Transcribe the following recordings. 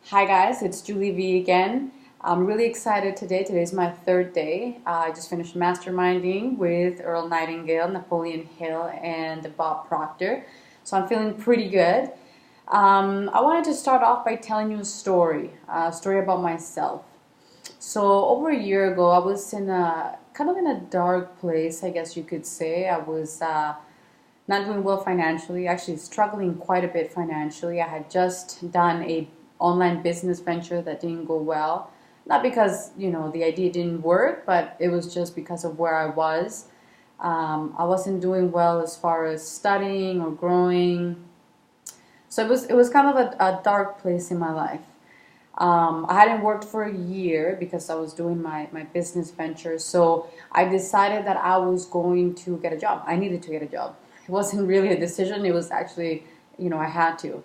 Hi guys, it's Julie V again. I'm really excited today. Today's my third day. I just finished masterminding with Earl Nightingale, Napoleon Hill, and Bob Proctor. So I'm feeling pretty good. I wanted to start off by telling you a story about myself. So over a year ago, I was in a kind of in a dark place, I guess you could say. I was not doing well financially, actually struggling quite a bit financially. I had just done a online business venture that didn't go well. Not because, the idea didn't work, but it was just because of where I was. I wasn't doing well as far as studying or growing. So it was kind of a dark place in my life. I hadn't worked for a year because I was doing my business venture. So I decided that I was going to get a job. I needed to get a job. It wasn't really a decision. It was actually, I had to.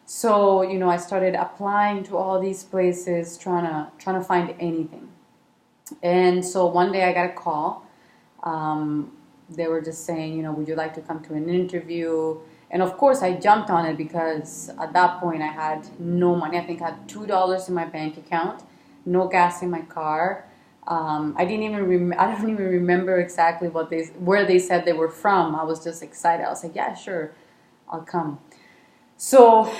So, I started applying to all these places, trying to find anything. And so one day I got a call. They were just saying, would you like to come to an interview? And of course, I jumped on it because at that point I had no money. I think I had $2 in my bank account, no gas in my car. I don't even remember exactly where they said they were from. I was just excited. I was like, yeah, sure, I'll come. So,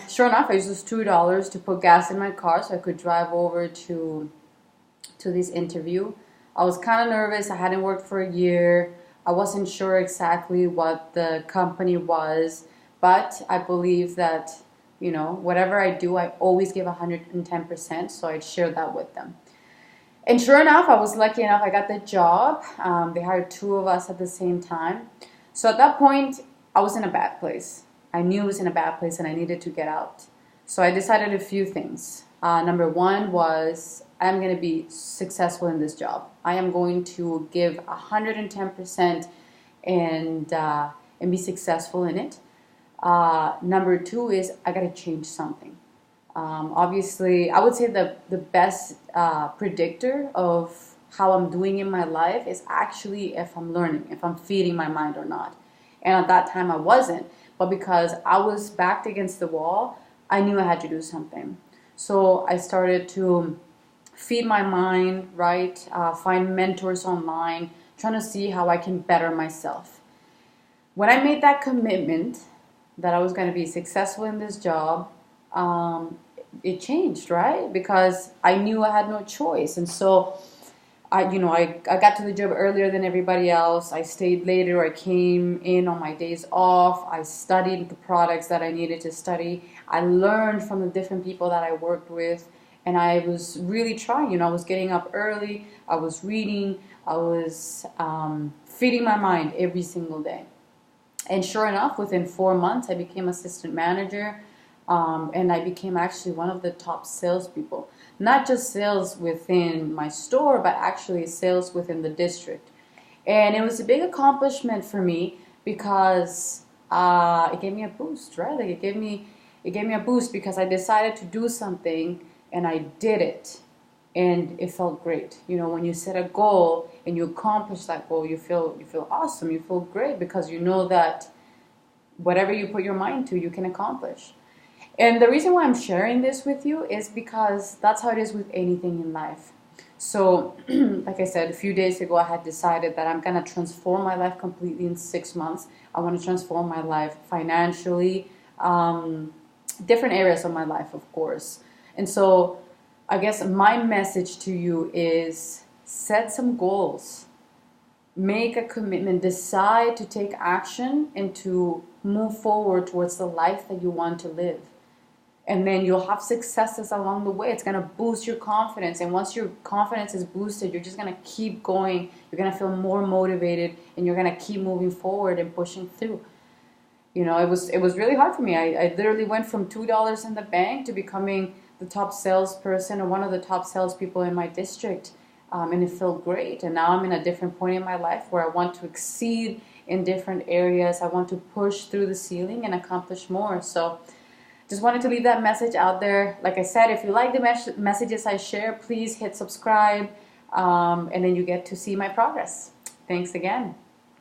sure enough, I used those $2 to put gas in my car so I could drive over to this interview. I was kind of nervous. I hadn't worked for a year. I wasn't sure exactly what the company was, but I believe that, whatever I do, I always give 110%, so I'd share that with them. And sure enough, I was lucky enough, I got the job. They hired two of us at the same time. So at that point, I was in a bad place. I knew I was in a bad place and I needed to get out. So I decided a few things. Number one was I'm going to be successful in this job. I am going to give 110% and be successful in it. Number two is I got to change something. Obviously, I would say the best predictor of how I'm doing in my life is actually if I'm learning, if I'm feeding my mind or not. And at that time I wasn't. But because I was backed against the wall, I knew I had to do something. So I started to feed my mind, right? Find mentors online, trying to see how I can better myself. When I made that commitment that I was going to be successful in this job, it changed, right? Because I knew I had no choice. And so I got to the job earlier than everybody else. I stayed later. I came in on my days off. I studied the products that I needed to study. I learned from the different people that I worked with. And I was really trying. I was getting up early. I was reading. I was feeding my mind every single day. And sure enough, within 4 months, I became assistant manager. And I became actually one of the top salespeople. Not just sales within my store, but actually sales within the district. And it was a big accomplishment for me because it gave me a boost, right? Like it gave me a boost because I decided to do something and I did it. And it felt great. When you set a goal and you accomplish that goal, you feel awesome. You feel great because you know that whatever you put your mind to, you can accomplish. And the reason why I'm sharing this with you is because that's how it is with anything in life. So, like I said, a few days ago, I had decided that I'm going to transform my life completely in 6 months. I want to transform my life financially, different areas of my life, of course. And so, I guess my message to you is set some goals. Make a commitment, decide to take action and to move forward towards the life that you want to live. And then you'll have successes along the way. It's going to boost your confidence. And once your confidence is boosted, you're just going to keep going. You're going to feel more motivated and you're going to keep moving forward and pushing through. It was really hard for me. I literally went from $2 in the bank to becoming the top salesperson or one of the top salespeople in my district. And it felt great. And now I'm in a different point in my life where I want to exceed in different areas. I want to push through the ceiling and accomplish more. So just wanted to leave that message out there. Like I said, if you like the messages I share, please hit subscribe, and then you get to see my progress. Thanks again.